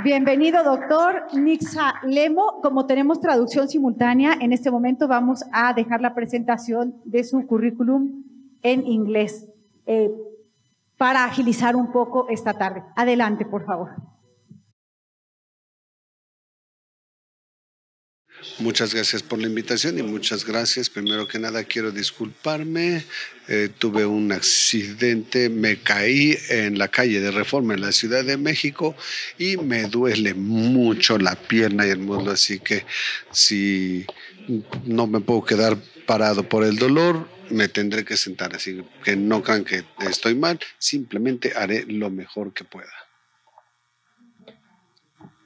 Bienvenido, doctor Nixa Lemo. Como tenemos traducción simultánea, en este momento vamos a dejar la presentación de su currículum en inglés para agilizar un poco esta tarde. Adelante, por favor. Muchas gracias por la invitación y muchas gracias. Primero que nada quiero disculparme. Tuve un accidente, me caí en la calle de Reforma en la Ciudad de México y me duele mucho la pierna y el muslo, así que si no me puedo quedar parado por el dolor, me tendré que sentar, así que no crean que estoy mal, simplemente haré lo mejor que pueda.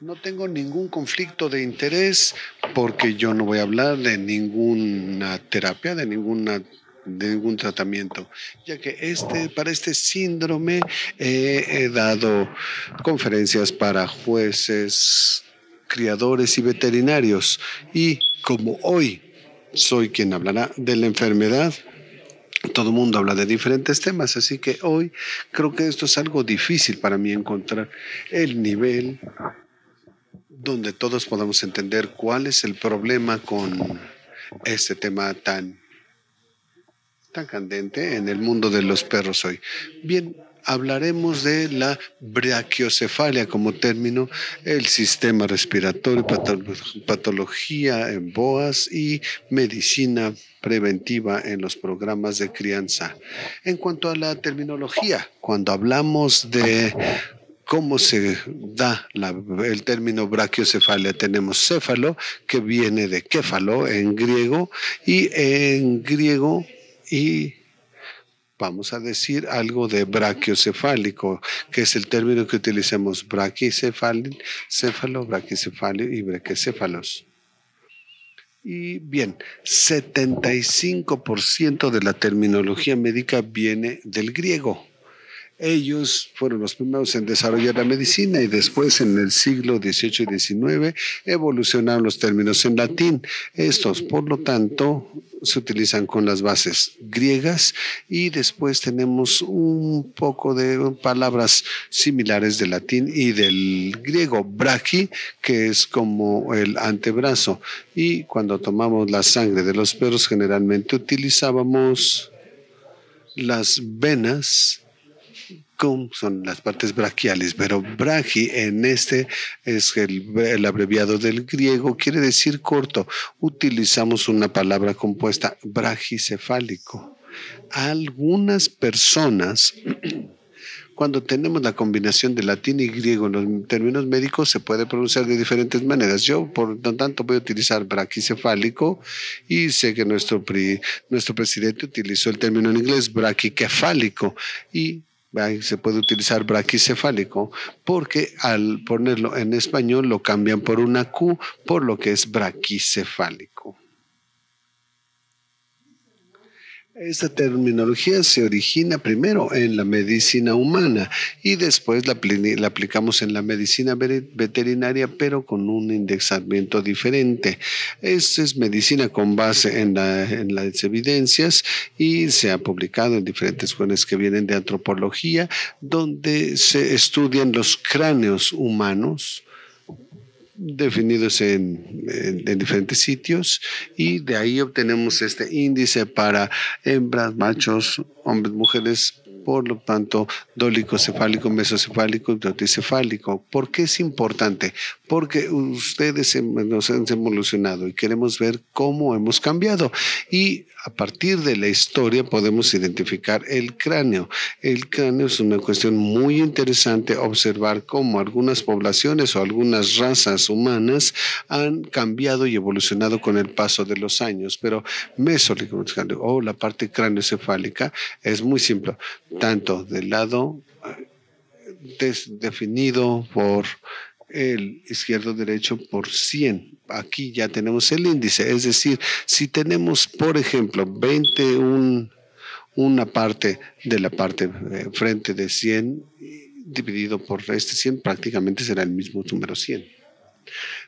No tengo ningún conflicto de interés porque yo no voy a hablar de ninguna terapia, de ningún tratamiento, ya que para este síndrome he dado conferencias para jueces, criadores y veterinarios. Y como hoy soy quien hablará de la enfermedad, todo el mundo habla de diferentes temas, así que hoy creo que esto es algo difícil para mí encontrar el nivel donde todos podamos entender cuál es el problema con este tema tan candente en el mundo de los perros hoy. Bien, hablaremos de la braquiocefalia como término, el sistema respiratorio, patología en boas y medicina preventiva en los programas de crianza. En cuanto a la terminología, cuando hablamos de ¿cómo se da el término braquiocefalia? Tenemos céfalo, que viene de kéfalo en griego, y vamos a decir algo de braquiocefálico, que es el término que utilizamos, céfalo, braquicefalio y braquicéfalos. Y bien, 75% de la terminología médica viene del griego. Ellos fueron los primeros en desarrollar la medicina y después en el siglo XVIII y XIX evolucionaron los términos en latín. Estos, por lo tanto, se utilizan con las bases griegas y después tenemos un poco de palabras similares del latín y del griego. Braqui, que es como el antebrazo. Y cuando tomamos la sangre de los perros, generalmente utilizábamos las venas, son las partes braquiales, pero braqui en este es el abreviado del griego, quiere decir corto. Utilizamos una palabra compuesta, brachicefálico. Algunas personas, cuando tenemos la combinación de latín y griego en los términos médicos, se puede pronunciar de diferentes maneras. Yo, por lo tanto, voy a utilizar braquicefálico y sé que nuestro presidente utilizó el término en inglés braquicefálico y se puede utilizar braquicefálico porque al ponerlo en español lo cambian por una Q, por lo que es braquicefálico. Esta terminología se origina primero en la medicina humana y después la aplicamos en la medicina veterinaria, pero con un indexamiento diferente. Esta es medicina con base en las evidencias y se ha publicado en diferentes fuentes que vienen de antropología, donde se estudian los cráneos humanos definidos en diferentes sitios y de ahí obtenemos este índice para hembras, machos, hombres, mujeres, por lo tanto, dolicocefálico, mesocefálico y platicefálico. ¿Por qué es importante? Porque ustedes nos han evolucionado y queremos ver cómo hemos cambiado. Y a partir de la historia podemos identificar el cráneo. El cráneo es una cuestión muy interesante, observar cómo algunas poblaciones o algunas razas humanas han cambiado y evolucionado con el paso de los años. Pero mesocefálico o la parte craneocefálica es muy simple, tanto del lado definido por el izquierdo-derecho por 100. Aquí ya tenemos el índice, es decir, si tenemos, por ejemplo, una parte de la parte frente de 100 dividido por este 100, prácticamente será el mismo número 100.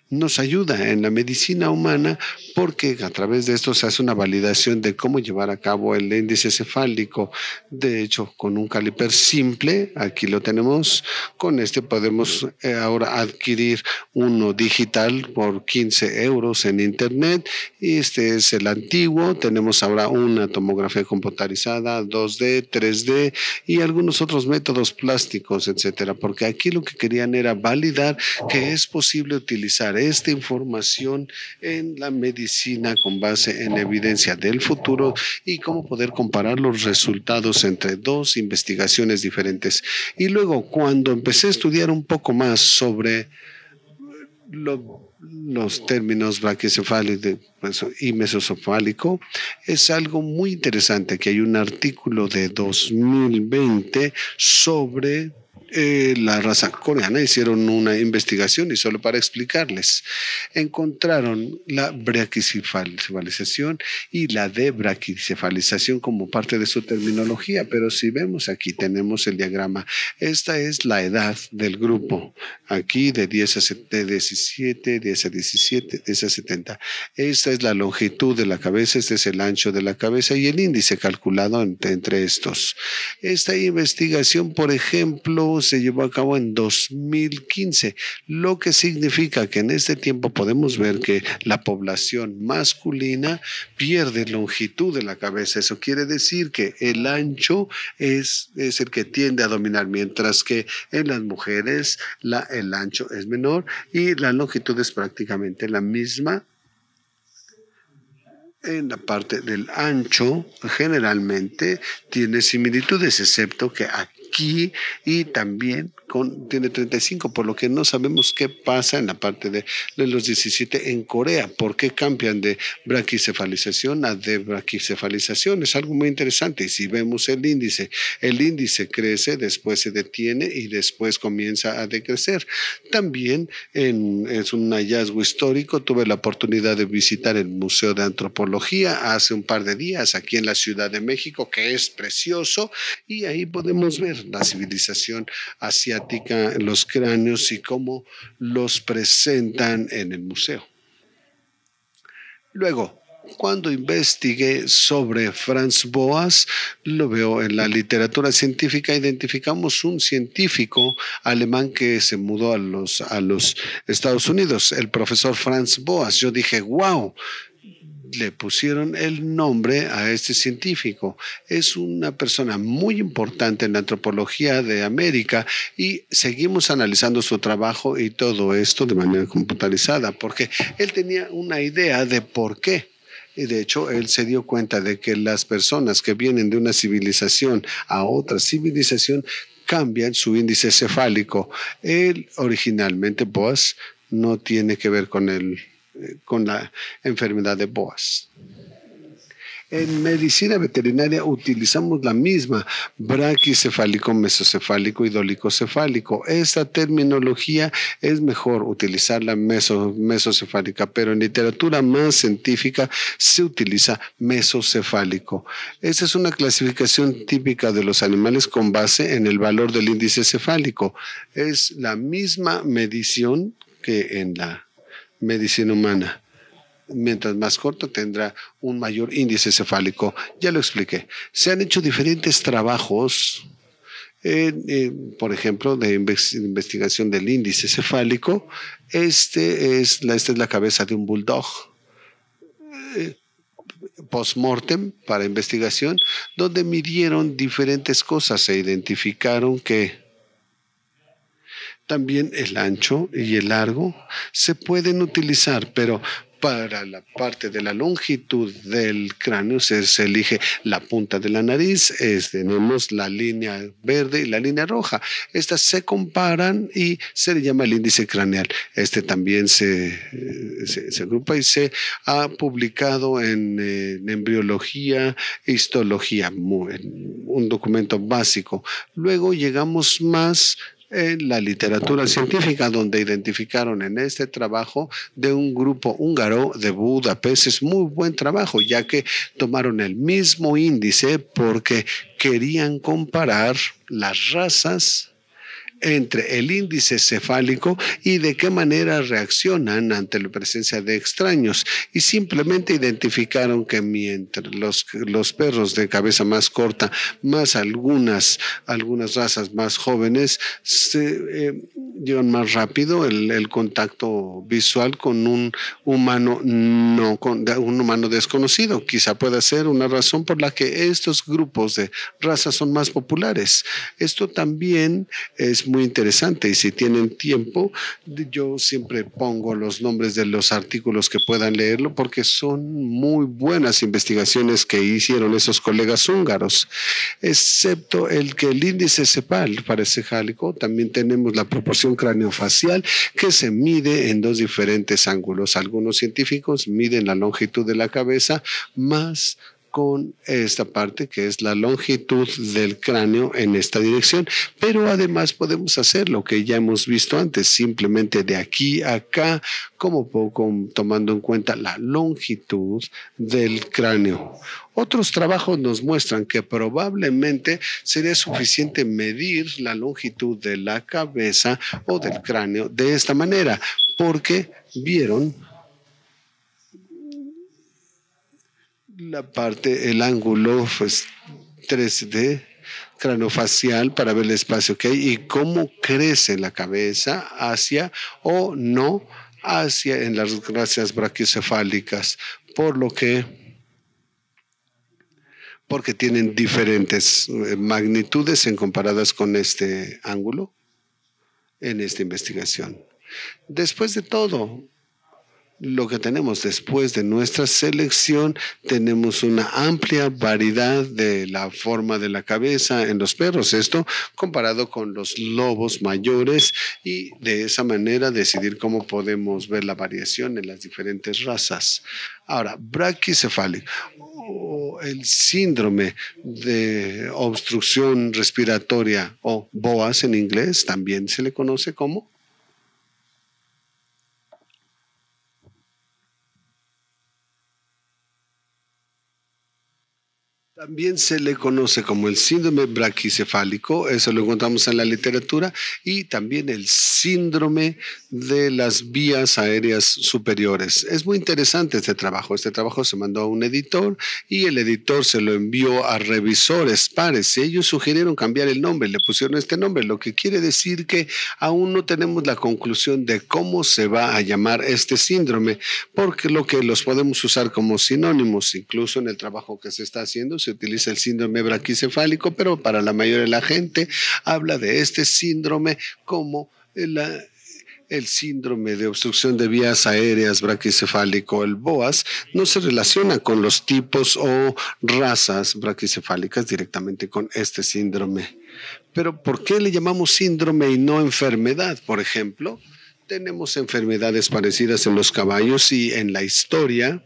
nos ayuda en la medicina humana porque a través de esto se hace una validación de cómo llevar a cabo el índice cefálico. De hecho, con un caliper simple, aquí lo tenemos, con este podemos ahora adquirir uno digital por 15 euros en internet y este es el antiguo. Tenemos ahora una tomografía computarizada, 2D, 3D y algunos otros métodos plásticos, etcétera, porque aquí lo que querían era validar que es posible utilizar esta información en la medicina con base en evidencia del futuro y cómo poder comparar los resultados entre dos investigaciones diferentes. Y luego, cuando empecé a estudiar un poco más sobre los términos braquicefálico y mesocefálico, es algo muy interesante que hay un artículo de 2020 sobre la raza coreana. Hicieron una investigación y solo para explicarles, encontraron la braquicefalización y la debraquicefalización como parte de su terminología, pero si vemos aquí tenemos el diagrama, esta es la edad del grupo, aquí de 10 a 17, 10 a 17, 10 a 70, esta es la longitud de la cabeza, este es el ancho de la cabeza y el índice calculado entre estos. Esta investigación, por ejemplo, se llevó a cabo en 2015, lo que significa que en este tiempo podemos ver que la población masculina pierde longitud de la cabeza. Eso quiere decir que el ancho es el que tiende a dominar, mientras que en las mujeres el ancho es menor y la longitud es prácticamente la misma. En la parte del ancho generalmente tiene similitudes, excepto que aquí y también tiene 35, por lo que no sabemos qué pasa en la parte de los 17 en Corea. ¿Por qué cambian de braquicefalización a debraquicefalización? Es algo muy interesante. Y si vemos el índice crece, después se detiene y después comienza a decrecer. También es un hallazgo histórico. Tuve la oportunidad de visitar el Museo de Antropología hace un par de días aquí en la Ciudad de México, que es precioso, y ahí podemos ver la civilización asiática, los cráneos y cómo los presentan en el museo. Luego, cuando investigué sobre Franz Boas, lo veo en la literatura científica, identificamos un científico alemán que se mudó a los Estados Unidos, el profesor Franz Boas. Yo dije, wow. Le pusieron el nombre a este científico. Es una persona muy importante en la antropología de América y seguimos analizando su trabajo y todo esto de manera computarizada porque él tenía una idea de por qué. Y de hecho, él se dio cuenta de que las personas que vienen de una civilización a otra civilización cambian su índice cefálico. Él originalmente, Boas, no tiene que ver con la enfermedad de Boas. En medicina veterinaria utilizamos la misma, braquicefálico, mesocefálico y dolicocefálico. Esta terminología es mejor utilizarla mesocefálica, pero en literatura más científica se utiliza mesocefálico. Esta es una clasificación típica de los animales con base en el valor del índice cefálico. Es la misma medición que en la medicina humana. Mientras más corto tendrá un mayor índice cefálico. Ya lo expliqué. Se han hecho diferentes trabajos, por ejemplo, de investigación del índice cefálico. Esta es la cabeza de un bulldog. Post-mortem para investigación, donde midieron diferentes cosas. Se identificaron que también el ancho y el largo se pueden utilizar, pero para la parte de la longitud del cráneo se elige la punta de la nariz, tenemos la línea verde y la línea roja. Estas se comparan y se le llama el índice craneal. También se agrupa y se ha publicado en embriología e histología, un documento básico. Luego llegamos más en la literatura científica, donde identificaron en este trabajo de un grupo húngaro de Budapest. Es muy buen trabajo, ya que tomaron el mismo índice porque querían comparar las razas entre el índice cefálico y de qué manera reaccionan ante la presencia de extraños. Y simplemente identificaron que mientras los perros de cabeza más corta, más algunas razas más jóvenes, llevan más rápido el contacto visual con un humano un humano desconocido. Quizá pueda ser una razón por la que estos grupos de razas son más populares. Esto también es muy interesante y si tienen tiempo, yo siempre pongo los nombres de los artículos que puedan leerlo porque son muy buenas investigaciones que hicieron esos colegas húngaros. Excepto el que el índice cepal parece cefálico, también tenemos la proporción craneofacial que se mide en dos diferentes ángulos. Algunos científicos miden la longitud de la cabeza más con esta parte que es la longitud del cráneo en esta dirección, pero además podemos hacer lo que ya hemos visto antes, simplemente de aquí a acá, como poco tomando en cuenta la longitud del cráneo. Otros trabajos nos muestran que probablemente sería suficiente medir la longitud de la cabeza o del cráneo de esta manera, porque vieron el ángulo 3D craneofacial para ver el espacio que hay y cómo crece la cabeza hacia o no hacia en las razas brachiocefálicas, porque tienen diferentes magnitudes en comparadas con este ángulo en esta investigación. Después de todo, lo que tenemos después de nuestra selección, tenemos una amplia variedad de la forma de la cabeza en los perros. Esto comparado con los lobos mayores y de esa manera decidir cómo podemos ver la variación en las diferentes razas. Ahora, braquicefálico o el síndrome de obstrucción respiratoria o BOAS en inglés también se le conoce como también se le conoce como el síndrome braquicefálico, eso lo encontramos en la literatura, y también el síndrome de las vías aéreas superiores. Es muy interesante este trabajo. Este trabajo se mandó a un editor y el editor se lo envió a revisores pares. Ellos sugirieron cambiar el nombre, le pusieron este nombre, lo que quiere decir que aún no tenemos la conclusión de cómo se va a llamar este síndrome, porque lo que los podemos usar como sinónimos, incluso en el trabajo que se está haciendo, se utiliza el síndrome braquicefálico, pero para la mayoría de la gente habla de este síndrome como el síndrome de obstrucción de vías aéreas braquicefálico, el BOAS, no se relaciona con los tipos o razas braquicefálicas directamente con este síndrome. Pero ¿por qué le llamamos síndrome y no enfermedad? Por ejemplo, tenemos enfermedades parecidas en los caballos y en la historia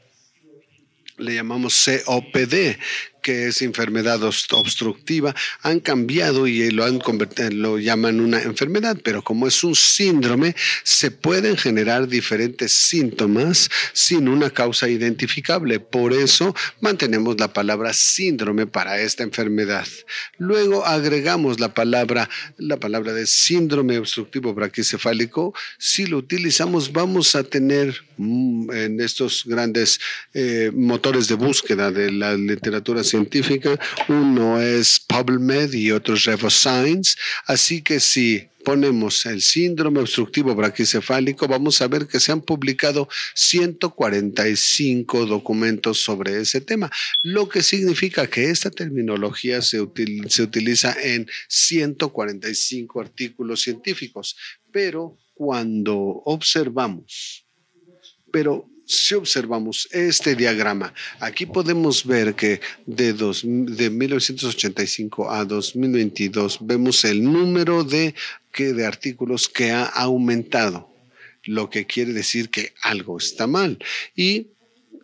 le llamamos COPD, que es enfermedad obstructiva, han cambiado y lo llaman una enfermedad, pero como es un síndrome, se pueden generar diferentes síntomas sin una causa identificable. Por eso mantenemos la palabra síndrome para esta enfermedad. Luego agregamos la palabra de síndrome obstructivo braquicefálico. Si lo utilizamos, vamos a tener en estos grandes motores de búsqueda de la literatura científica, uno es PubMed y otro es RevoScience, así que si ponemos el síndrome obstructivo braquicefálico, vamos a ver que se han publicado 145 documentos sobre ese tema, lo que significa que esta terminología se utiliza en 145 artículos científicos, pero si observamos este diagrama, aquí podemos ver que de 1985 a 2022 vemos el número de artículos que ha aumentado, lo que quiere decir que algo está mal. Y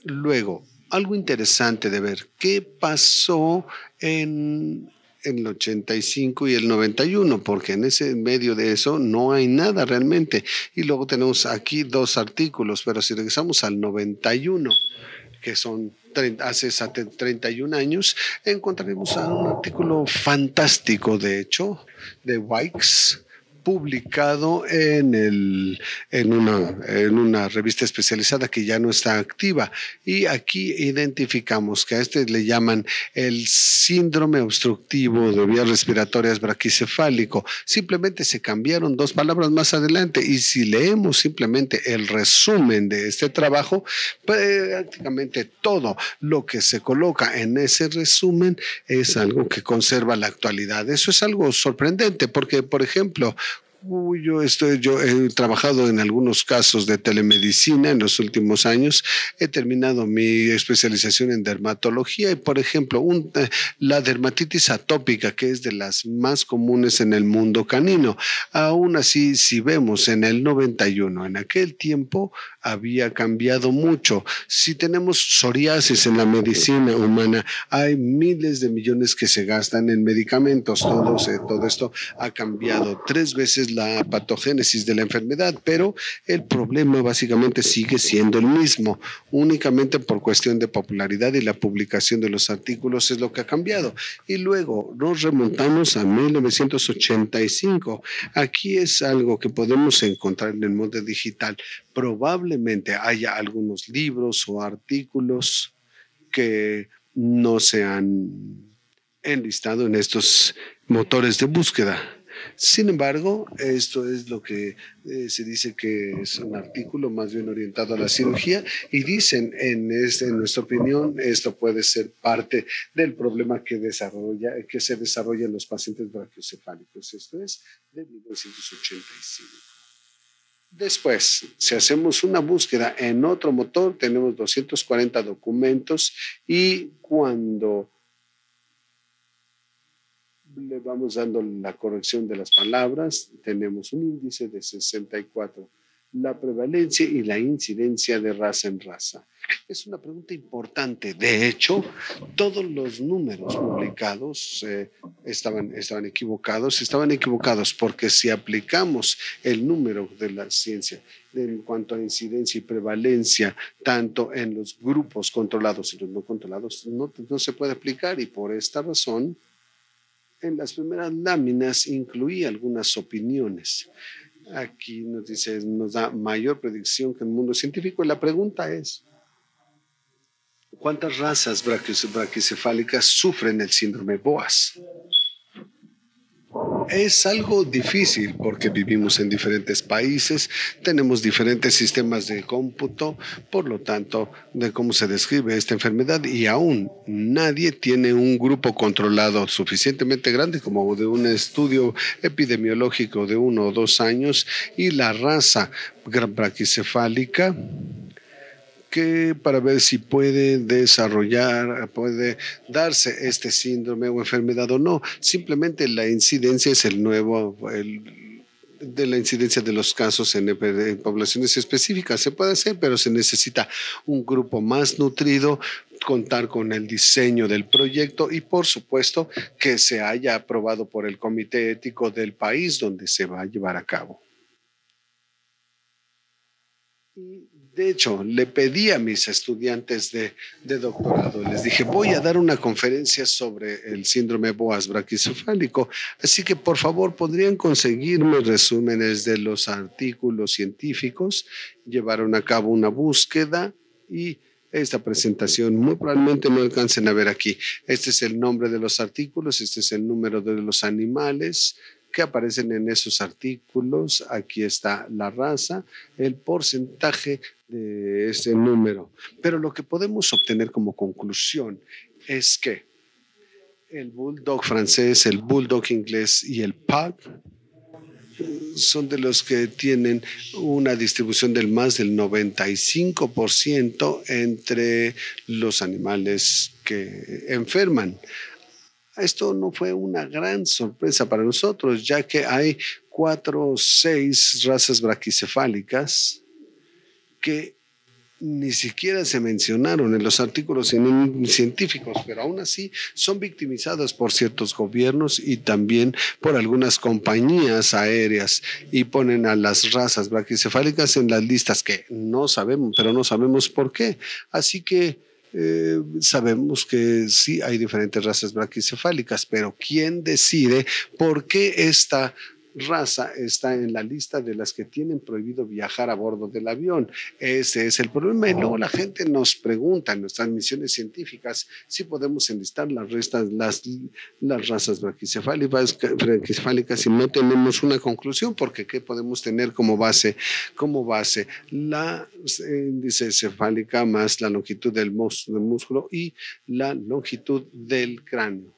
luego, algo interesante de ver, ¿qué pasó en el 85 y el 91, porque en ese medio de eso no hay nada realmente. Y luego tenemos aquí dos artículos, pero si regresamos al 91, que son hace 31 años, encontraremos un artículo fantástico, de hecho, de Wikes, publicado en una revista especializada que ya no está activa. Y aquí identificamos que a este le llaman el síndrome obstructivo de vías respiratorias braquicefálico. Simplemente se cambiaron dos palabras más adelante, y si leemos simplemente el resumen de este trabajo, prácticamente todo lo que se coloca en ese resumen es algo que conserva la actualidad. Eso es algo sorprendente porque, por ejemplo, yo he trabajado en algunos casos de telemedicina en los últimos años. He terminado mi especialización en dermatología y, por ejemplo, la dermatitis atópica, que es de las más comunes en el mundo canino. Aún así, si vemos en el 91, en aquel tiempo había cambiado mucho. Si tenemos psoriasis en la medicina humana, hay miles de millones que se gastan en medicamentos. Todo esto ha cambiado 3 veces la patogénesis de la enfermedad, pero el problema básicamente sigue siendo el mismo. Únicamente por cuestión de popularidad y la publicación de los artículos es lo que ha cambiado. Y luego nos remontamos a 1985. Aquí es algo que podemos encontrar en el mundo digital. Probablemente haya algunos libros o artículos que no se han enlistado en estos motores de búsqueda. Sin embargo, esto es lo que se dice que es un artículo más bien orientado a la cirugía, y dicen, en nuestra opinión, esto puede ser parte del problema que se desarrolla en los pacientes brachiocefálicos. Esto es de 1985. Después, si hacemos una búsqueda en otro motor, tenemos 240 documentos, y cuando le vamos dando la corrección de las palabras, tenemos un índice de 64. La prevalencia y la incidencia de raza en raza. Es una pregunta importante. De hecho, todos los números publicados estaban equivocados, porque si aplicamos el número de la ciencia en cuanto a incidencia y prevalencia, tanto en los grupos controlados y los no controlados, no se puede aplicar, y por esta razón, en las primeras láminas incluí algunas opiniones. Aquí nos da mayor predicción que el mundo científico. Y la pregunta es, ¿cuántas razas braquicefálicas sufren el síndrome BOAS? Es algo difícil porque vivimos en diferentes países, tenemos diferentes sistemas de cómputo, por lo tanto, de cómo se describe esta enfermedad, y aún nadie tiene un grupo controlado suficientemente grande como de un estudio epidemiológico de 1 o 2 años, y la raza braquicefálica, que para ver si puede darse este síndrome o enfermedad o no. Simplemente la incidencia es de la incidencia de los casos en poblaciones específicas. Se puede hacer, pero se necesita un grupo más nutrido, contar con el diseño del proyecto y, por supuesto, que se haya aprobado por el comité ético del país donde se va a llevar a cabo. De hecho, le pedí a mis estudiantes de doctorado, les dije, voy a dar una conferencia sobre el síndrome BOAS braquicefálico, así que por favor podrían conseguirme resúmenes de los artículos científicos. Llevaron a cabo una búsqueda y esta presentación muy probablemente no alcancen a ver aquí. Este es el nombre de los artículos, este es el número de los animales que aparecen en esos artículos. Aquí está la raza, el porcentaje de ese número. Pero lo que podemos obtener como conclusión es que el bulldog francés, el bulldog inglés y el pug son de los que tienen una distribución del más del 95% entre los animales que enferman. Esto no fue una gran sorpresa para nosotros, ya que hay 4 o 6 razas braquicefálicas que ni siquiera se mencionaron en los artículos científicos, pero aún así son victimizadas por ciertos gobiernos y también por algunas compañías aéreas, y ponen a las razas braquicefálicas en las listas que no sabemos, pero no sabemos por qué. Así que sabemos que sí hay diferentes razas braquicefálicas, pero ¿quién decide por qué esta raza está en la lista de las que tienen prohibido viajar a bordo del avión. Ese es el problema. Y luego la gente nos pregunta en nuestras misiones científicas si podemos enlistar las razas braquicefálicas y no tenemos una conclusión, porque ¿qué podemos tener como base? La índice cefálica más la longitud del músculo y la longitud del cráneo.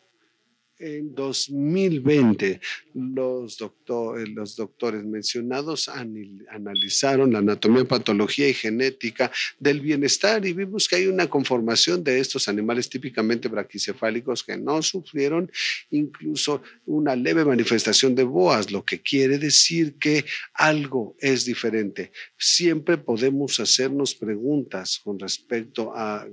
En 2020, los doctores mencionados analizaron la anatomía, patología y genética del bienestar y vimos que hay una conformación de estos animales típicamente braquicefálicos que no sufrieron incluso una leve manifestación de BOAS, lo que quiere decir que algo es diferente. Siempre podemos hacernos preguntas con respecto a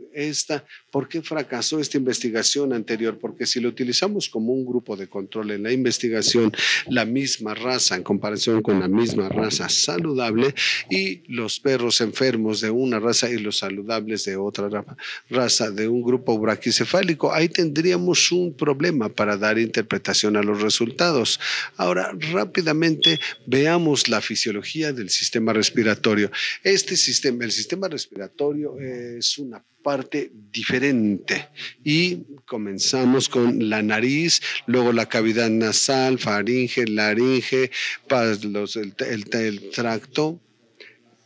¿por qué fracasó esta investigación anterior? Porque si lo utilizamos como un grupo de control en la investigación, la misma raza en comparación con la misma raza saludable y los perros enfermos de una raza y los saludables de otra raza de un grupo braquicefálico, ahí tendríamos un problema para dar interpretación a los resultados. Ahora, rápidamente veamos la fisiología del sistema respiratorio. El sistema respiratorio es una parte diferente y comenzamos con la nariz, luego la cavidad nasal, faringe, laringe, el tracto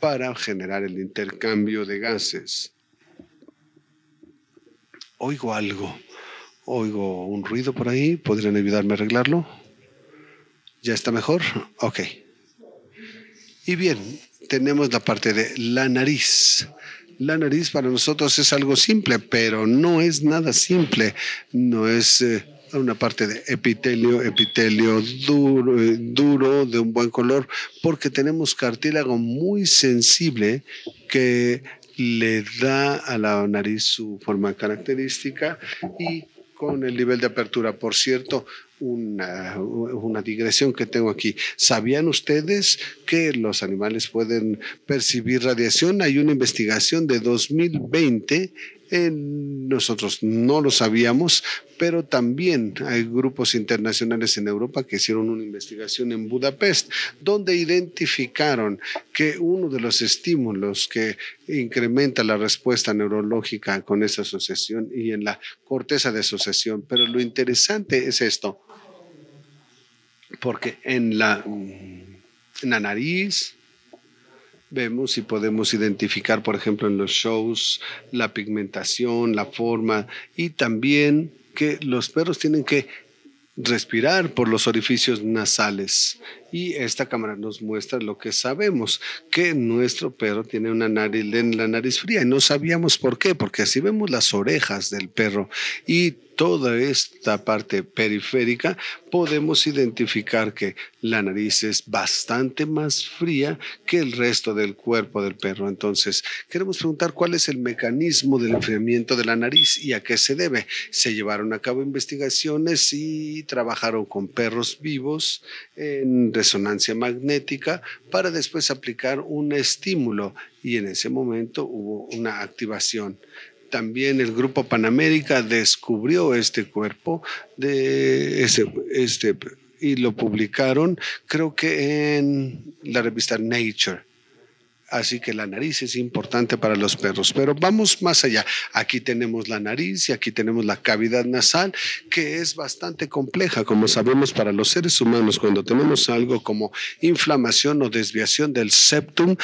para generar el intercambio de gases. Oigo un ruido por ahí, ¿podrían ayudarme a arreglarlo? ¿Ya está mejor? Ok. Y bien, tenemos la parte de la nariz. La nariz para nosotros es algo simple, pero no es nada simple. No es una parte de epitelio duro, de un buen color, porque tenemos cartílago muy sensible que le da a la nariz su forma característica y con el nivel de apertura. Por cierto, una digresión que tengo aquí. ¿Sabían ustedes que los animales pueden percibir radiación? Hay una investigación de 2020. Nosotros no lo sabíamos, pero también hay grupos internacionales en Europa que hicieron una investigación en Budapest, donde identificaron que uno de los estímulos que incrementa la respuesta neurológica con esa asociación y en la corteza de asociación. Pero lo interesante es esto, porque en la nariz vemos y podemos identificar, por ejemplo, en los shows, la pigmentación, la forma y también que los perros tienen que respirar por los orificios nasales. Y esta cámara nos muestra lo que sabemos, que nuestro perro tiene la nariz fría y no sabíamos por qué, porque así vemos las orejas del perro y toda esta parte periférica, podemos identificar que la nariz es bastante más fría que el resto del cuerpo del perro. Entonces, queremos preguntar cuál es el mecanismo del enfriamiento de la nariz y a qué se debe. Se llevaron a cabo investigaciones y trabajaron con perros vivos en resonancia magnética para después aplicar un estímulo y en ese momento hubo una activación. También el Grupo Panamérica descubrió este cuerpo y lo publicaron, creo que en la revista Nature. Así que la nariz es importante para los perros, pero vamos más allá. Aquí tenemos la nariz y aquí tenemos la cavidad nasal, que es bastante compleja, como sabemos, para los seres humanos. Cuando tenemos algo como inflamación o desviación del septum,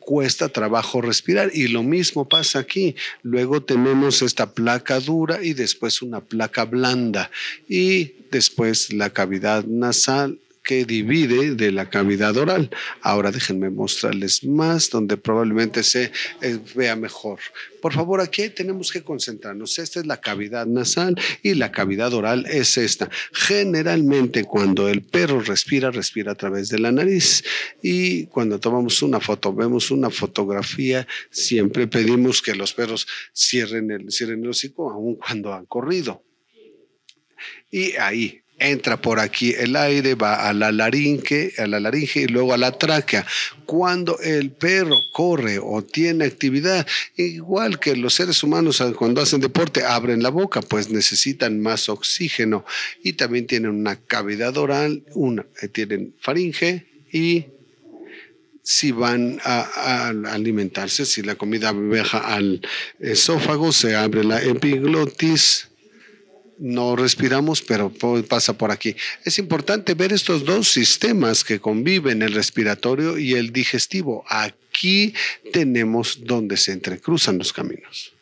cuesta trabajo respirar y lo mismo pasa aquí. Luego tenemos esta placa dura y después una placa blanda y después la cavidad nasal que divide de la cavidad oral. Ahora déjenme mostrarles más donde probablemente se vea mejor. Por favor, aquí tenemos que concentrarnos. Esta es la cavidad nasal y la cavidad oral es esta. Generalmente cuando el perro respira, respira a través de la nariz y cuando tomamos una foto, vemos una fotografía, siempre pedimos que los perros cierren el hocico aun cuando han corrido. Y ahí Entra por aquí el aire, va a la laringe y luego a la tráquea. Cuando el perro corre o tiene actividad, igual que los seres humanos cuando hacen deporte, abren la boca, pues necesitan más oxígeno y también tienen una cavidad oral, tienen faringe y si van a alimentarse, si la comida viaja al esófago, se abre la epiglotis. No respiramos, pero pasa por aquí. Es importante ver estos dos sistemas que conviven, el respiratorio y el digestivo. Aquí tenemos donde se entrecruzan los caminos.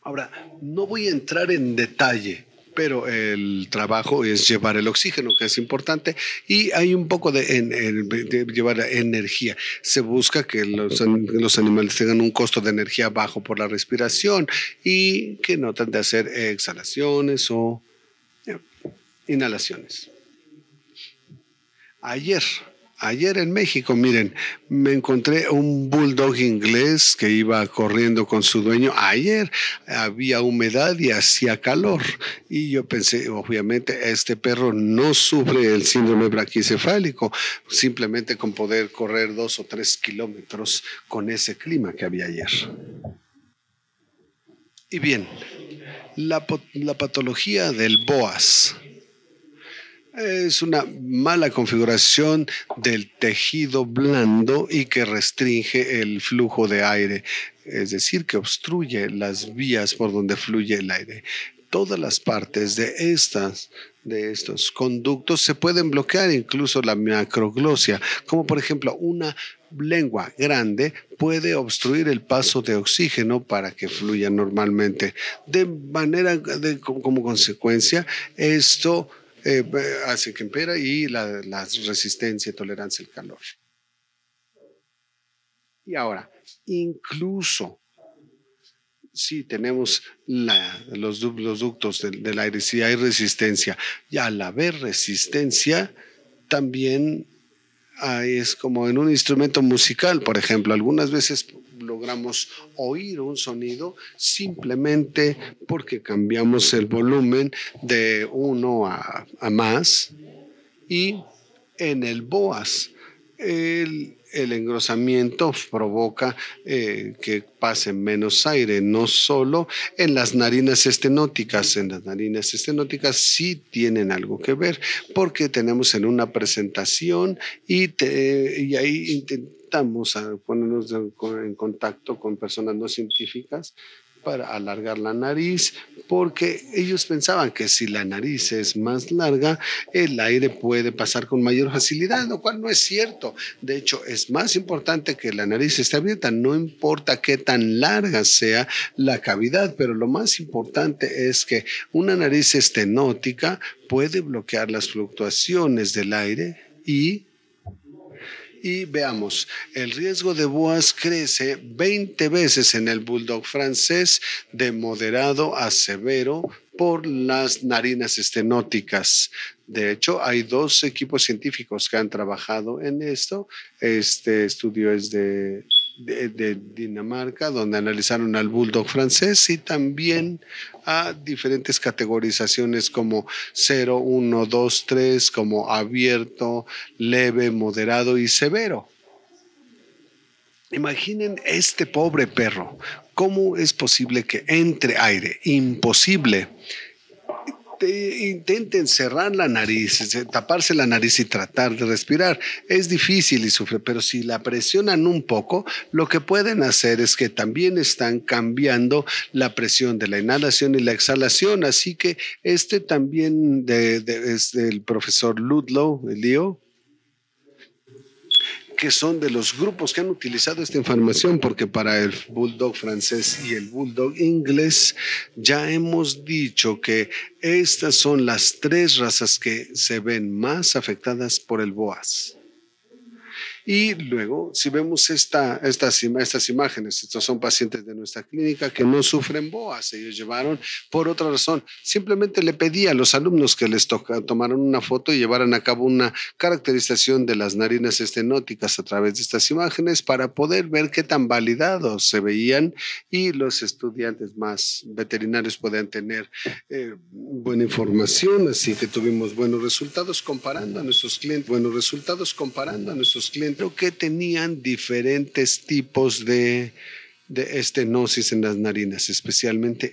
Ahora, no voy a entrar en detalle, pero el trabajo es llevar el oxígeno, que es importante, y hay un poco de llevar energía. Se busca que los animales tengan un costo de energía bajo por la respiración y que no traten de hacer exhalaciones o inhalaciones. Ayer en México, miren, me encontré un bulldog inglés que iba corriendo con su dueño. Ayer había humedad y hacía calor. Y yo pensé, obviamente, este perro no sufre el síndrome braquicefálico, simplemente con poder correr 2 o 3 kilómetros con ese clima que había ayer. Y bien, la patología del BOAS. Es una mala configuración del tejido blando y que restringe el flujo de aire, es decir, que obstruye las vías por donde fluye el aire. Todas las partes de estos conductos se pueden bloquear, incluso la macroglosia, como por ejemplo una lengua grande puede obstruir el paso de oxígeno para que fluya normalmente. Como consecuencia, esto hace que empeora y la resistencia y tolerancia al calor. Y ahora, incluso si tenemos los ductos del aire, si hay resistencia, y al haber resistencia, también es como en un instrumento musical, por ejemplo, algunas veces logramos oír un sonido simplemente porque cambiamos el volumen de 1 a más, y en el BOAS el engrosamiento provoca que pase menos aire, no solo en las narinas estenóticas. En las narinas estenóticas sí tienen algo que ver, porque tenemos en una presentación y ahí intentamos ponernos en contacto con personas no científicas para alargar la nariz, porque ellos pensaban que si la nariz es más larga, el aire puede pasar con mayor facilidad, lo cual no es cierto. De hecho, es más importante que la nariz esté abierta, no importa qué tan larga sea la cavidad, pero lo más importante es que una nariz estenótica puede bloquear las fluctuaciones del aire y veamos, el riesgo de BOAS crece 20 veces en el bulldog francés de moderado a severo por las narinas estenóticas. De hecho, hay 2 equipos científicos que han trabajado en esto. Este estudio es de Dinamarca, donde analizaron al bulldog francés y también a diferentes categorizaciones como 0, 1, 2, 3, como abierto, leve, moderado y severo. Imaginen este pobre perro. ¿Cómo es posible que entre aire? Imposible. Intenten cerrar la nariz, taparse la nariz y tratar de respirar. Es difícil y sufre, pero si la presionan un poco, lo que pueden hacer es que también están cambiando la presión de la inhalación y la exhalación. Así que también es del profesor Ludlow, Leo, que son de los grupos que han utilizado esta información, porque para el bulldog francés y el bulldog inglés ya hemos dicho que estas son las 3 razas que se ven más afectadas por el BOAS. Y luego, si vemos estas imágenes, estos son pacientes de nuestra clínica que no sufren BOAS. Ellos llevaron por otra razón. Simplemente le pedí a los alumnos que les tomaran una foto y llevaran a cabo una caracterización de las narinas estenóticas a través de estas imágenes para poder ver qué tan validados se veían y los estudiantes más veterinarios puedan tener buena información. Así que tuvimos buenos resultados comparando a nuestros clientes. Creo que tenían diferentes tipos de estenosis en las narinas, especialmente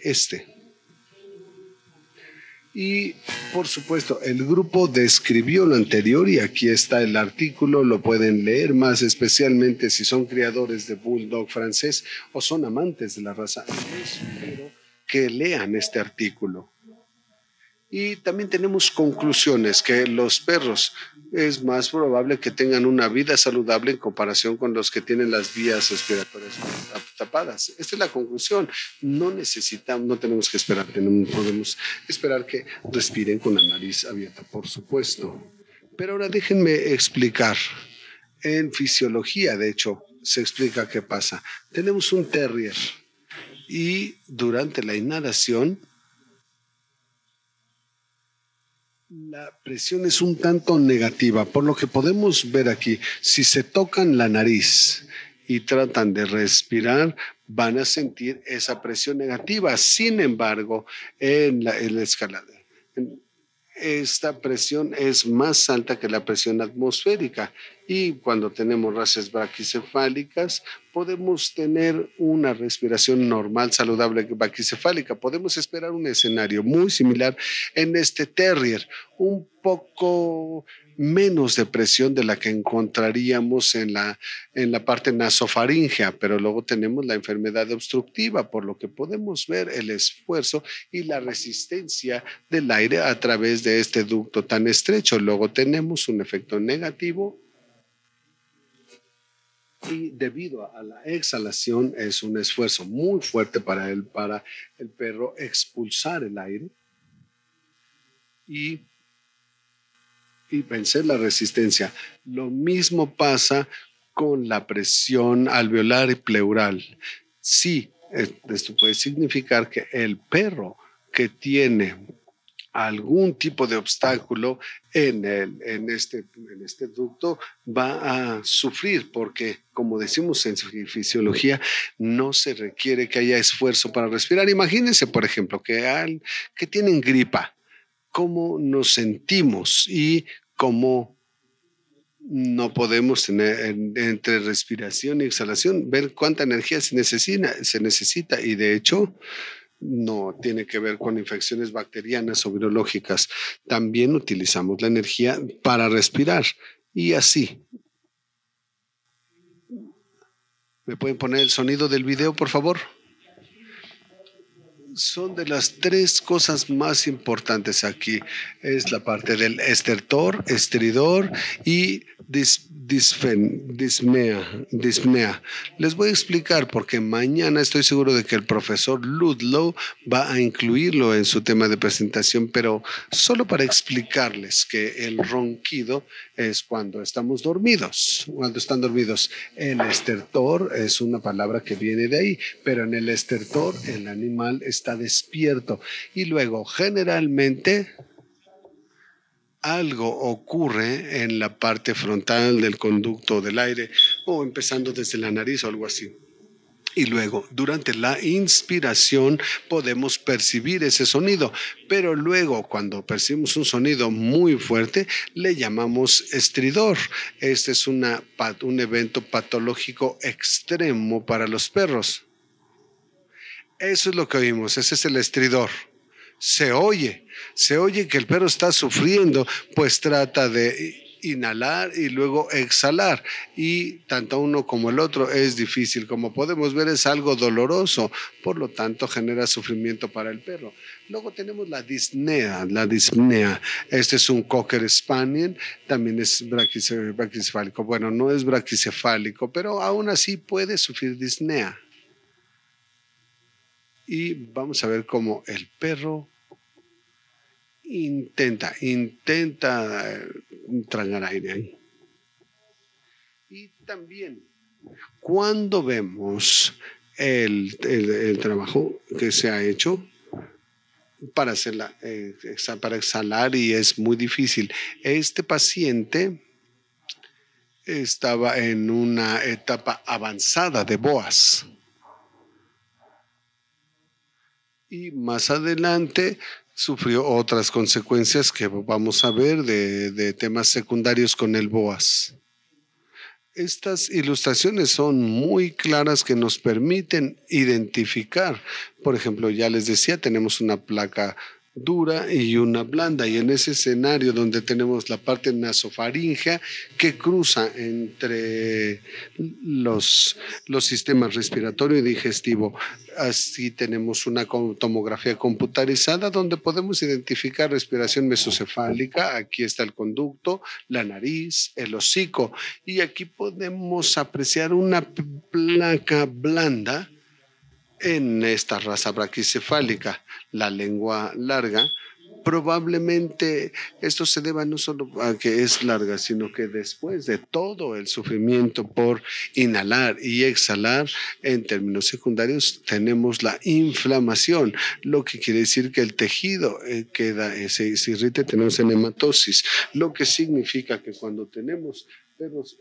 Y, por supuesto, el grupo describió lo anterior y aquí está el artículo, lo pueden leer más, especialmente si son criadores de bulldog francés o son amantes de la raza. Espero que lean este artículo. Y también tenemos conclusiones que los perros es más probable que tengan una vida saludable en comparación con los que tienen las vías respiratorias tapadas. Esta es la conclusión. No tenemos que esperar, podemos esperar que respiren con la nariz abierta, por supuesto. Pero ahora déjenme explicar. En fisiología, de hecho, se explica qué pasa. Tenemos un terrier y durante la inhalación, la presión es un tanto negativa, por lo que podemos ver aquí, si se tocan la nariz y tratan de respirar, van a sentir esa presión negativa. Sin embargo, en la escala, esta presión es más alta que la presión atmosférica y cuando tenemos razas braquicefálicas podemos tener una respiración normal, saludable braquicefálica. Podemos esperar un escenario muy similar en este terrier, un poco menos de presión de la que encontraríamos en la parte nasofaríngea, pero luego tenemos la enfermedad obstructiva, por lo que podemos ver el esfuerzo y la resistencia del aire a través de este ducto tan estrecho. Luego tenemos un efecto negativo y debido a la exhalación es un esfuerzo muy fuerte para el perro expulsar el aire y vencer la resistencia. Lo mismo pasa con la presión alveolar y pleural. Sí, esto puede significar que el perro que tiene algún tipo de obstáculo en este ducto va a sufrir porque, como decimos en fisiología, no se requiere que haya esfuerzo para respirar. Imagínense, por ejemplo, que tienen gripa, cómo nos sentimos y cómo no podemos tener entre respiración y exhalación, ver cuánta energía se necesita y de hecho no tiene que ver con infecciones bacterianas o virológicas. También utilizamos la energía para respirar y así. ¿Me pueden poner el sonido del video, por favor? Son de las tres cosas más importantes aquí. Es la parte del estertor, estridor y disnea. Les voy a explicar porque mañana estoy seguro de que el profesor Ludlow va a incluirlo en su tema de presentación, pero solo para explicarles que el ronquido es cuando estamos dormidos. Cuando están dormidos, el estertor es una palabra que viene de ahí, pero en el estertor el animal está despierto y luego generalmente algo ocurre en la parte frontal del conducto del aire o empezando desde la nariz o algo así. Y luego, durante la inspiración, podemos percibir ese sonido, pero luego, cuando percibimos un sonido muy fuerte, le llamamos estridor. Este es un evento patológico extremo para los perros. Eso es lo que oímos, ese es el estridor. Se oye que el perro está sufriendo, pues trata de inhalar y luego exhalar y tanto uno como el otro es difícil. Como podemos ver, es algo doloroso, por lo tanto genera sufrimiento para el perro. Luego tenemos la disnea. Este es un Cocker Spaniel, también es braquicefálico. Bueno, no es braquicefálico, pero aún así puede sufrir disnea. Y vamos a ver cómo el perro intenta tragar aire ahí. Y también cuando vemos el trabajo que se ha hecho para para exhalar y es muy difícil. Este paciente estaba en una etapa avanzada de BOAS. Y más adelante sufrió otras consecuencias que vamos a ver de temas secundarios con el BOAS. Estas ilustraciones son muy claras que nos permiten identificar. Por ejemplo, ya les decía, tenemos una placa dura y una blanda, y en ese escenario donde tenemos la parte nasofaringea que cruza entre los sistemas respiratorio y digestivo. Así tenemos una tomografía computarizada donde podemos identificar respiración mesocefálica. Aquí está el conducto, la nariz, el hocico, y aquí podemos apreciar una placa blanda en esta raza braquicefálica, la lengua larga. Probablemente esto se deba no solo a que es larga, sino que después de todo el sufrimiento por inhalar y exhalar, en términos secundarios tenemos la inflamación, lo que quiere decir que el tejido se irrita, tenemos enematosis, lo que significa que cuando tenemos perros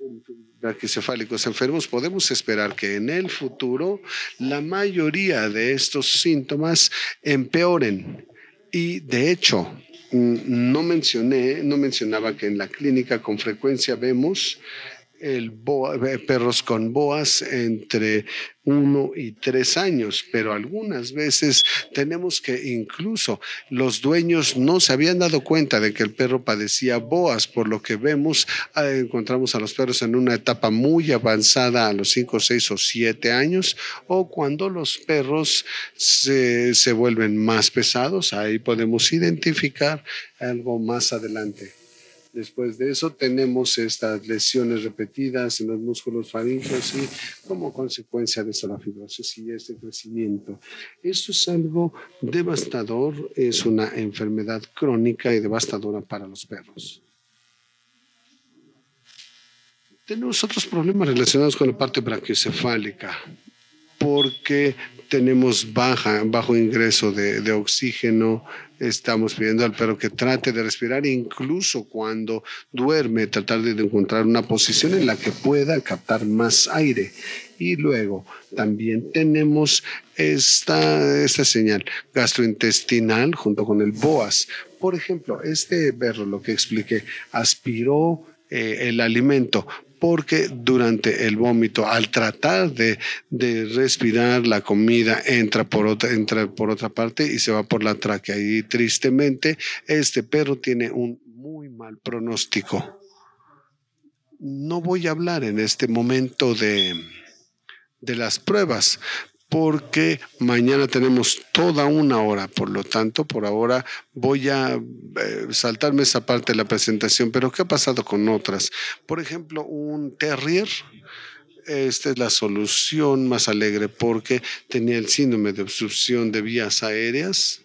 braquicefálicos enfermos, podemos esperar que en el futuro la mayoría de estos síntomas empeoren. Y de hecho, no mencionaba que en la clínica con frecuencia vemos perros con BOAS entre 1 y 3 años, pero algunas veces tenemos que incluso los dueños no se habían dado cuenta de que el perro padecía BOAS, por lo que vemos, encontramos a los perros en una etapa muy avanzada a los 5, 6 o 7 años, o cuando los perros se vuelven más pesados, ahí podemos identificar algo más adelante. Después de eso tenemos estas lesiones repetidas en los músculos faríngeos y como consecuencia de eso la fibrosis y este crecimiento. Esto es algo devastador, es una enfermedad crónica y devastadora para los perros. Tenemos otros problemas relacionados con la parte brachiocefálica, porque tenemos bajo ingreso de oxígeno. Estamos pidiendo al perro que trate de respirar, incluso cuando duerme, tratar de encontrar una posición en la que pueda captar más aire. Y luego también tenemos esta señal gastrointestinal junto con el BOAS. Por ejemplo, este perro, lo que expliqué, aspiró el alimento, porque durante el vómito, al tratar de respirar, la comida entra por otra parte y se va por la tráquea. Y tristemente, este perro tiene un muy mal pronóstico. No voy a hablar en este momento de las pruebas, porque mañana tenemos toda una hora. Por lo tanto, por ahora voy a saltarme esa parte de la presentación. Pero ¿qué ha pasado con otras? Por ejemplo, un terrier. Esta es la solución más alegre porque tenía el síndrome de obstrucción de vías aéreas.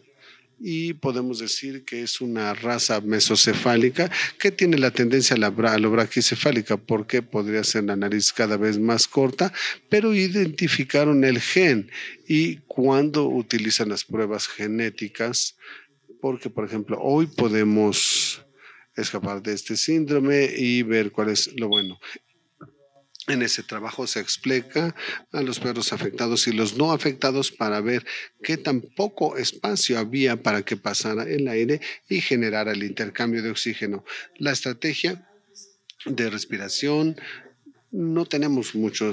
Y podemos decir que es una raza mesocefálica que tiene la tendencia a lo braquicefálica, porque podría ser la nariz cada vez más corta, pero identificaron el gen. Y cuando utilizan las pruebas genéticas, porque por ejemplo hoy podemos escapar de este síndrome y ver cuál es lo bueno. En ese trabajo se explica a los perros afectados y los no afectados para ver qué tan poco espacio había para que pasara el aire y generara el intercambio de oxígeno. La estrategia de respiración, no tenemos mucho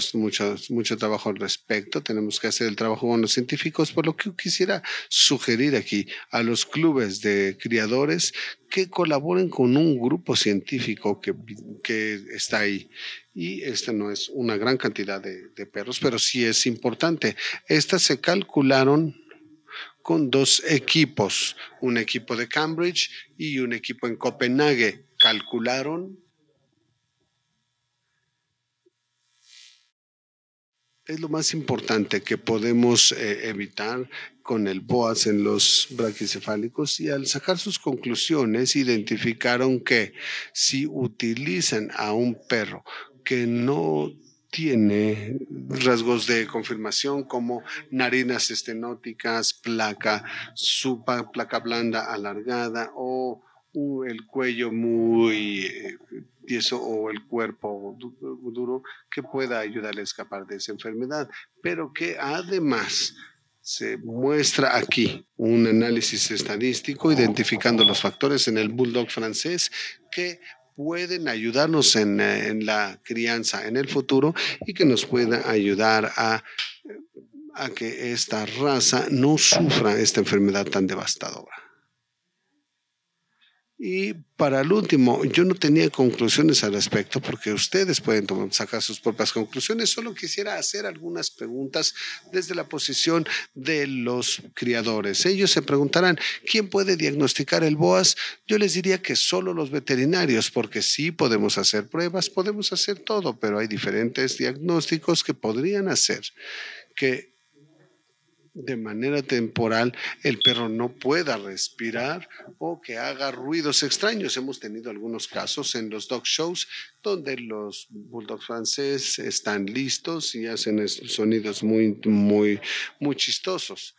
trabajo al respecto. Tenemos que hacer el trabajo con los científicos, por lo que quisiera sugerir aquí a los clubes de criadores que colaboren con un grupo científico que está ahí. Y esta no es una gran cantidad de perros, pero sí es importante. Estas se calcularon con 2 equipos, un equipo de Cambridge y un equipo en Copenhague. Calcularon. Es lo más importante que podemos evitar con el BOAS en los braquicefálicos, y al sacar sus conclusiones identificaron que si utilizan a un perro que no tiene rasgos de confirmación como narinas estenóticas, placa placa blanda alargada o el cuello muy tieso o el cuerpo duro que pueda ayudarle a escapar de esa enfermedad, pero que además se muestra aquí un análisis estadístico identificando los factores en el bulldog francés que pueden ayudarnos en la crianza en el futuro y que nos pueda ayudar a que esta raza no sufra esta enfermedad tan devastadora. Y para el último, yo no tenía conclusiones al respecto porque ustedes pueden sacar sus propias conclusiones. Solo quisiera hacer algunas preguntas desde la posición de los criadores. Ellos se preguntarán, ¿quién puede diagnosticar el BOAS? Yo les diría que solo los veterinarios, porque sí podemos hacer pruebas, podemos hacer todo, pero hay diferentes diagnósticos que podrían hacer que de manera temporal el perro no pueda respirar o que haga ruidos extraños. Hemos tenido algunos casos en los dog shows donde los bulldogs franceses están listos y hacen sonidos muy chistosos.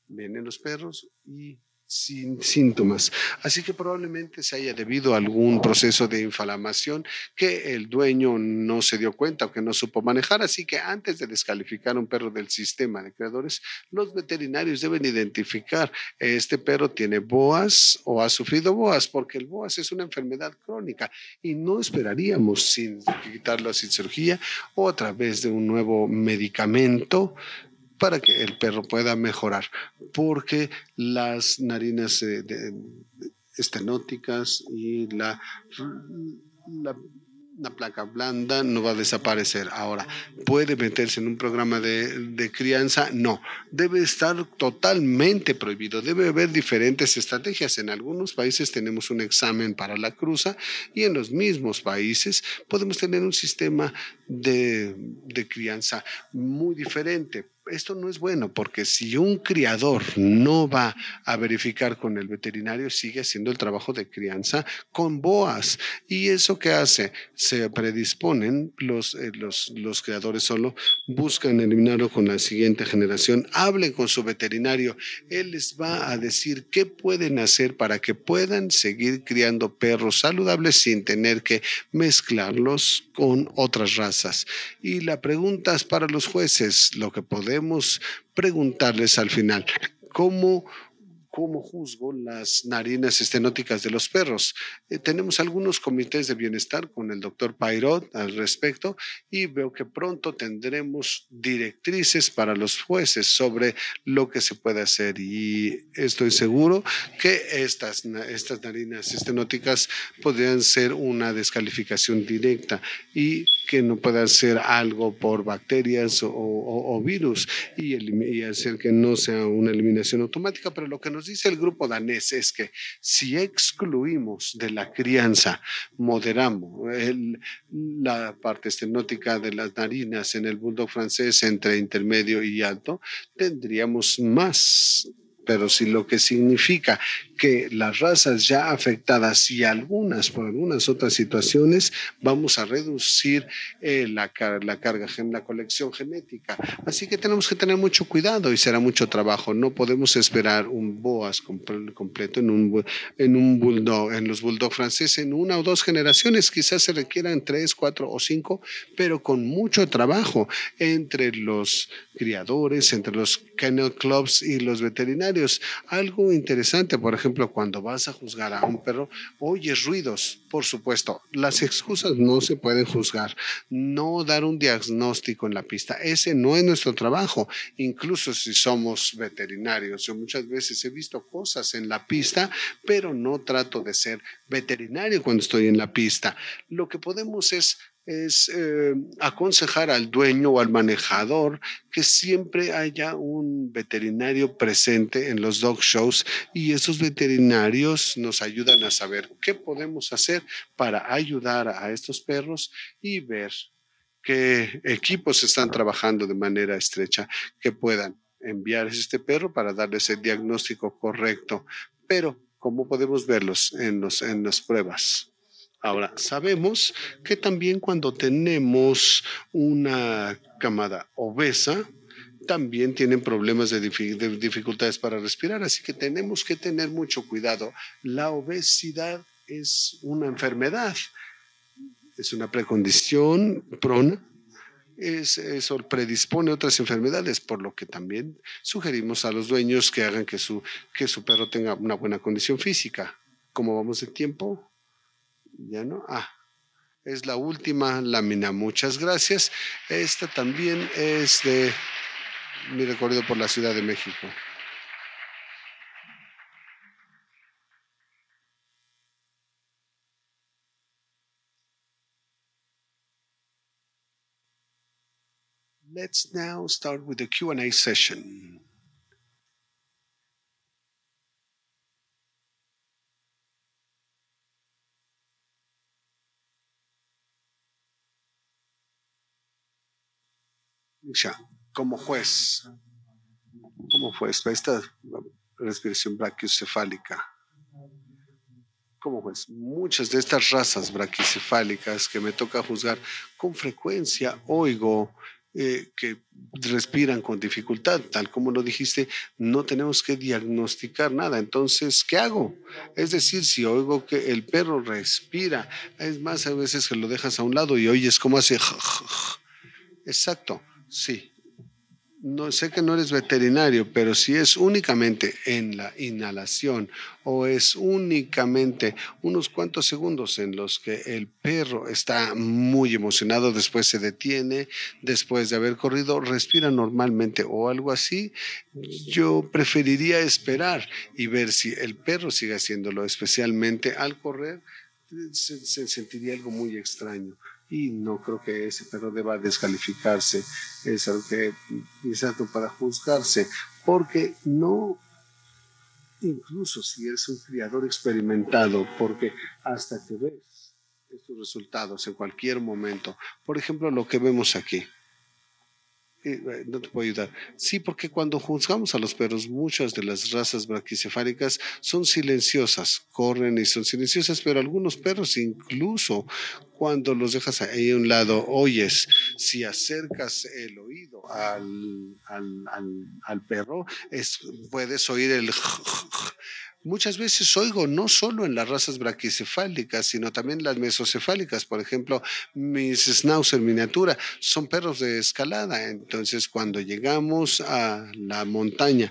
Vienen los perros y sin síntomas. Así que probablemente se haya debido a algún proceso de inflamación que el dueño no se dio cuenta o que no supo manejar. Así que antes de descalificar a un perro del sistema de criadores, los veterinarios deben identificar este perro tiene BOAS o ha sufrido BOAS, porque el BOAS es una enfermedad crónica y no esperaríamos sin quitarlo sin cirugía o a través de un nuevo medicamento para que el perro pueda mejorar, porque las narinas estenóticas y la placa blanda no va a desaparecer. Ahora, ¿puede meterse en un programa de crianza? No, debe estar totalmente prohibido. Debe haber diferentes estrategias. En algunos países tenemos un examen para la cruza y en los mismos países podemos tener un sistema de crianza muy diferente. Esto no es bueno porque si un criador no va a verificar con el veterinario, sigue haciendo el trabajo de crianza con BOAS. ¿Y eso qué hace? Se predisponen, los creadores solo buscan eliminarlo con la siguiente generación. Hablen con su veterinario. Él les va a decir qué pueden hacer para que puedan seguir criando perros saludables sin tener que mezclarlos con otras razas. Y la pregunta es para los jueces, lo que podemos preguntarles al final, ¿cómo juzgo las narinas estenóticas de los perros? Tenemos algunos comités de bienestar con el doctor Pairot al respecto y veo que pronto tendremos directrices para los jueces sobre lo que se puede hacer y estoy seguro que estas narinas estenóticas podrían ser una descalificación directa y que no pueda ser algo por bacterias o virus y hacer que no sea una eliminación automática, pero lo que nos dice el grupo danés es que si excluimos de la crianza, moderamos la parte estenótica de las narinas en el bulldog francés entre intermedio y alto, tendríamos más. Pero si lo que significa que las razas ya afectadas y algunas por algunas otras situaciones, vamos a reducir la colección genética. Así que tenemos que tener mucho cuidado y será mucho trabajo. No podemos esperar un BOAS completo en los bulldog franceses en una o dos generaciones. Quizás se requieran 3, 4 o 5, pero con mucho trabajo entre los criadores, entre los kennel clubs y los veterinarios. Algo interesante, por ejemplo, cuando vas a juzgar a un perro, oyes ruidos, por supuesto. Las excusas no se pueden juzgar. No dar un diagnóstico en la pista, ese no es nuestro trabajo. Incluso si somos veterinarios, yo muchas veces he visto cosas en la pista, pero no trato de ser veterinario cuando estoy en la pista. Lo que podemos es aconsejar al dueño o al manejador que siempre haya un veterinario presente en los dog shows y esos veterinarios nos ayudan a saber qué podemos hacer para ayudar a estos perros y ver qué equipos están trabajando de manera estrecha que puedan enviar a este perro para darles el diagnóstico correcto. Pero, ¿cómo podemos verlos en las pruebas? Ahora, sabemos que también cuando tenemos una camada obesa, también tienen problemas de dificultades para respirar, así que tenemos que tener mucho cuidado. La obesidad es una enfermedad, es una precondición prona. Eso predispone a otras enfermedades, por lo que también sugerimos a los dueños que hagan que su perro tenga una buena condición física. ¿Cómo vamos de tiempo? Ya no. Es la última lámina. Muchas gracias. Esta también es de mi recorrido por la Ciudad de México. Let's now start with the Q&A session. Misha, como juez, ¿cómo fue esta respiración brachiocefálica? Como juez, muchas de estas razas braquicefálicas que me toca juzgar con frecuencia, oigo que respiran con dificultad, tal como lo dijiste, no tenemos que diagnosticar nada. Entonces, ¿qué hago? Es decir, si oigo que el perro respira, es más, a veces que lo dejas a un lado y oyes cómo hace. Exacto, sí. No sé que no eres veterinario, pero si es únicamente en la inhalación o es únicamente unos cuantos segundos en los que el perro está muy emocionado, después se detiene, después de haber corrido, respira normalmente o algo así, yo preferiría esperar y ver si el perro sigue haciéndolo, especialmente al correr, se sentiría algo muy extraño. Y no creo que ese perro deba descalificarse, es algo que es algo para juzgarse, porque no, incluso si eres un criador experimentado, porque hasta que ves estos resultados en cualquier momento, por ejemplo, lo que vemos aquí. No te puedo ayudar. Sí, porque cuando juzgamos a los perros, muchas de las razas braquicefálicas son silenciosas, corren y son silenciosas, pero algunos perros incluso cuando los dejas ahí a un lado, oyes, si acercas el oído al perro, puedes oír el. Muchas veces oigo, no solo en las razas braquicefálicas, sino también las mesocefálicas. Por ejemplo, mis schnauzer miniatura son perros de escalada. Entonces, cuando llegamos a la montaña,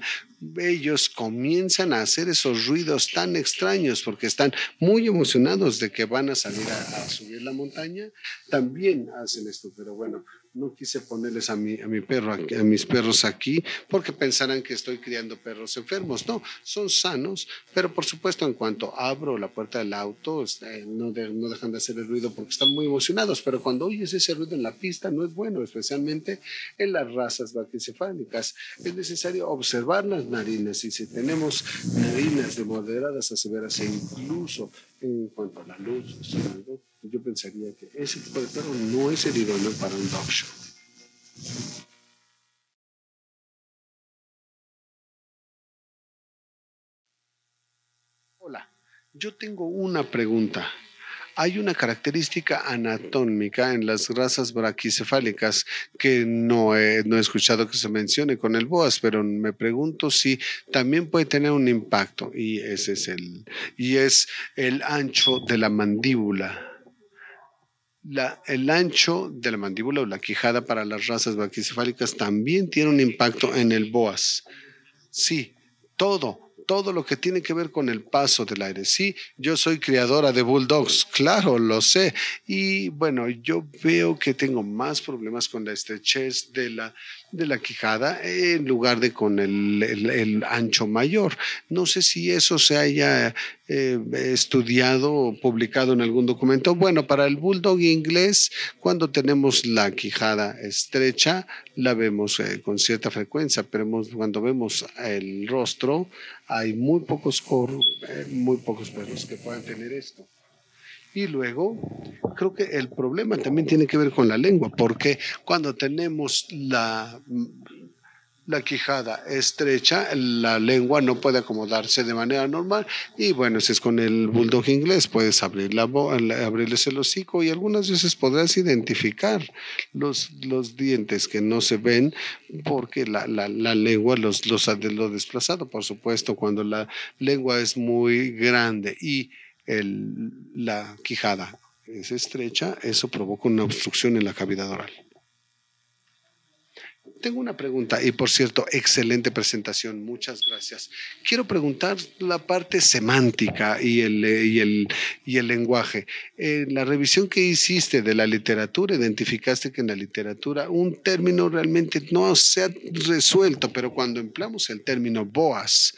ellos comienzan a hacer esos ruidos tan extraños porque están muy emocionados de que van a salir a subir la montaña. También hacen esto, pero bueno, no quise ponerles a mi perro, a mis perros aquí, porque pensarán que estoy criando perros enfermos. No, son sanos, pero por supuesto en cuanto abro la puerta del auto, no dejan de hacer el ruido porque están muy emocionados, pero cuando oyes ese ruido en la pista no es bueno, especialmente en las razas braquicefálicas. Es necesario observar las narinas y si tenemos narinas de moderadas a severas e incluso en cuanto a la luz, yo pensaría que ese tipo de perro no es el idóneo para un dog show. Hola, yo tengo una pregunta. Hay una característica anatómica en las razas braquicefálicas que no he escuchado que se mencione con el boas, pero me pregunto si también puede tener un impacto y es el ancho de la mandíbula. El ancho de la mandíbula o la quijada para las razas braquicefálicas también tiene un impacto en el boas. Sí, todo lo que tiene que ver con el paso del aire. Sí, yo soy criadora de bulldogs, claro, lo sé. Y bueno, yo veo que tengo más problemas con la estrechez de la quijada en lugar de con el ancho mayor. No sé si eso se haya estudiado o publicado en algún documento. Bueno, para el bulldog inglés, cuando tenemos la quijada estrecha, la vemos con cierta frecuencia, pero cuando vemos el rostro, hay muy pocos perros que puedan tener esto. Y luego, creo que el problema también tiene que ver con la lengua, porque cuando tenemos la quijada estrecha, la lengua no puede acomodarse de manera normal y bueno, si es con el bulldog inglés, puedes abrirles el hocico y algunas veces podrás identificar los dientes que no se ven porque la lengua lo desplazado, por supuesto, cuando la lengua es muy grande y la quijada es estrecha, eso provoca una obstrucción en la cavidad oral. Tengo una pregunta y por cierto, excelente presentación, muchas gracias. Quiero preguntar la parte semántica y el lenguaje. En la revisión que hiciste de la literatura, identificaste que en la literatura un término realmente no se ha resuelto, pero cuando empleamos el término BOAS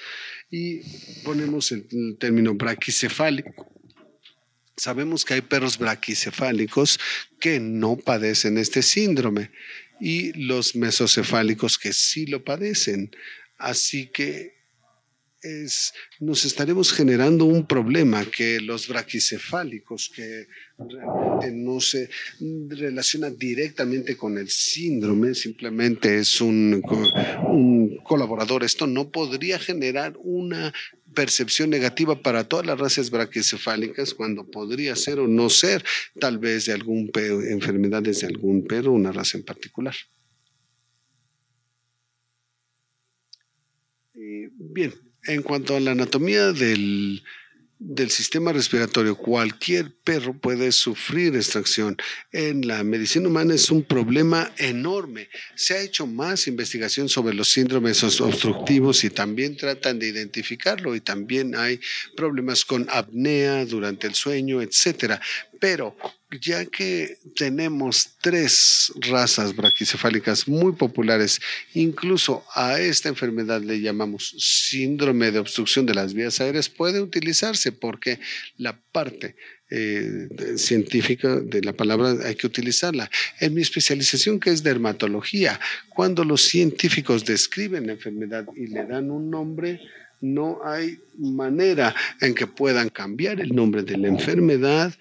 y ponemos el término braquicefálico, sabemos que hay perros braquicefálicos que no padecen este síndrome y los mesocefálicos que sí lo padecen. Así que nos estaremos generando un problema que los braquicefálicos, que realmente no se relaciona directamente con el síndrome, simplemente es un colaborador. Esto no podría generar una percepción negativa para todas las razas braquicefálicas cuando podría ser o no ser tal vez de enfermedades de algún perro, una raza en particular. Bien, en cuanto a la anatomía del sistema respiratorio, cualquier perro puede sufrir extracción. En la medicina humana es un problema enorme. Se ha hecho más investigación sobre los síndromes obstructivos y también tratan de identificarlo y también hay problemas con apnea durante el sueño, etcétera. Pero ya que tenemos 3 razas braquicefálicas muy populares, incluso a esta enfermedad le llamamos síndrome de obstrucción de las vías aéreas, puede utilizarse porque la parte científica de la palabra hay que utilizarla. En mi especialización, que es dermatología, cuando los científicos describen la enfermedad y le dan un nombre, no hay manera en que puedan cambiar el nombre de la enfermedad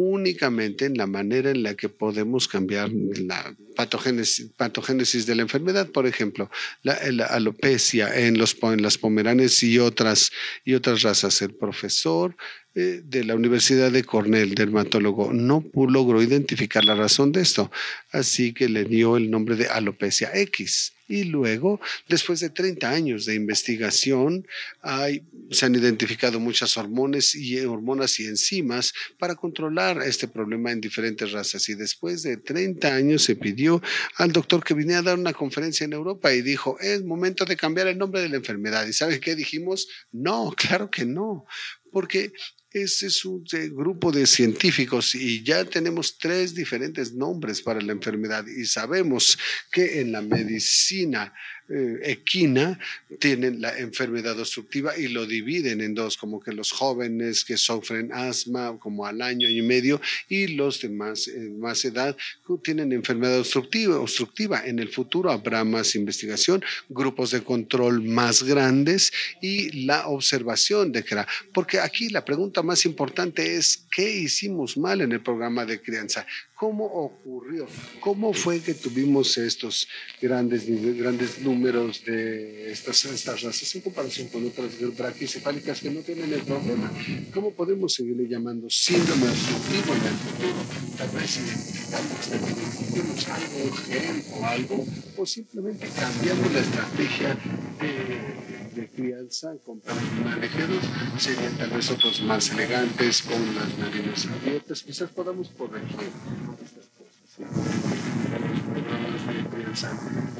únicamente en la manera en la que podemos cambiar la patogénesis de la enfermedad. Por ejemplo, la alopecia en las pomeranes y otras razas. El profesor de la Universidad de Cornell, dermatólogo, no logró identificar la razón de esto, así que le dio el nombre de alopecia X. Y luego, después de 30 años de investigación, se han identificado muchas hormonas y enzimas para controlar este problema en diferentes razas. Y después de 30 años se pidió al doctor que viniera a dar una conferencia en Europa y dijo, es momento de cambiar el nombre de la enfermedad. ¿Y sabe qué dijimos? No, claro que no, porque ese es un grupo de científicos y ya tenemos 3 diferentes nombres para la enfermedad y sabemos que en la medicina equina tienen la enfermedad obstructiva y lo dividen en 2, como que los jóvenes que sufren asma como al año y medio y los de más edad tienen enfermedad obstructiva. En el futuro habrá más investigación, grupos de control más grandes y la observación de que porque aquí la pregunta más importante es ¿qué hicimos mal en el programa de crianza? ¿Cómo ocurrió? ¿Cómo fue que tuvimos estos grandes números de estas razas en comparación con otras braquicefálicas que no tienen el problema? ¿Cómo podemos seguirle llamando síndrome obstructivo en el futuro? Tal vez identificamos algo, gen o algo, o simplemente cambiamos la estrategia de crianza con perros manejeros, serían tal vez otros más elegantes con las narices abiertas, quizás podamos corregir estas cosas.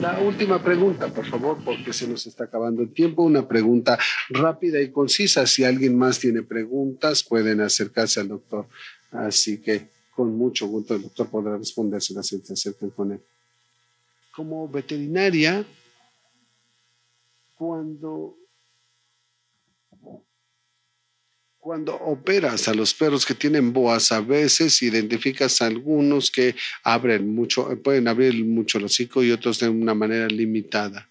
La última pregunta, por favor, porque se nos está acabando el tiempo. Una pregunta rápida y concisa. Si alguien más tiene preguntas, pueden acercarse al doctor. Así que con mucho gusto el doctor podrá respondérselas si se acercan con él. Como veterinaria, cuando operas a los perros que tienen boas, a veces identificas a algunos que pueden abrir mucho el hocico y otros de una manera limitada.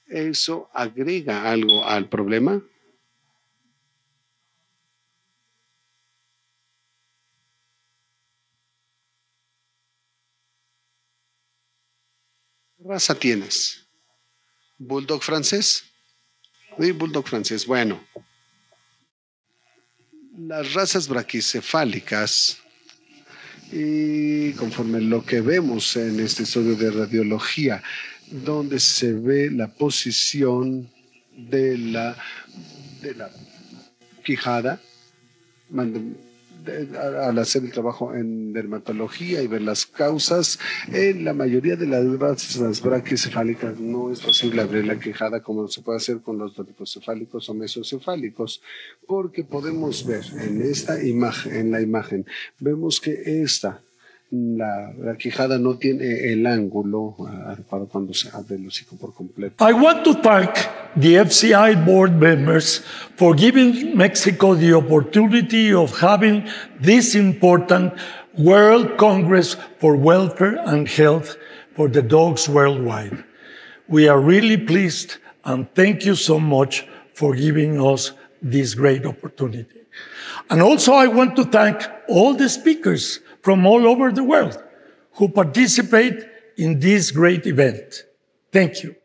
¿Eso agrega algo al problema? ¿Qué raza tienes? Bulldog francés. Sí, bulldog francés. Bueno, las razas braquicefálicas, y conforme lo que vemos en este estudio de radiología, donde se ve la posición de la quijada, al hacer el trabajo en dermatología y ver las causas, en la mayoría de las razas braquicefálicas no es posible abrir la quijada como se puede hacer con los dodecocefálicos o mesocefálicos, porque podemos ver en esta imagen, vemos que la quijada no tiene el ángulo adecuado cuando se abre el hocico por completo. I want to thank the FCI board members for giving Mexico the opportunity of having this important World Congress for Welfare and Health for the dogs worldwide. We are really pleased and thank you so much for giving us this great opportunity. And also I want to thank all the speakers from all over the world who participate in this great event. Thank you.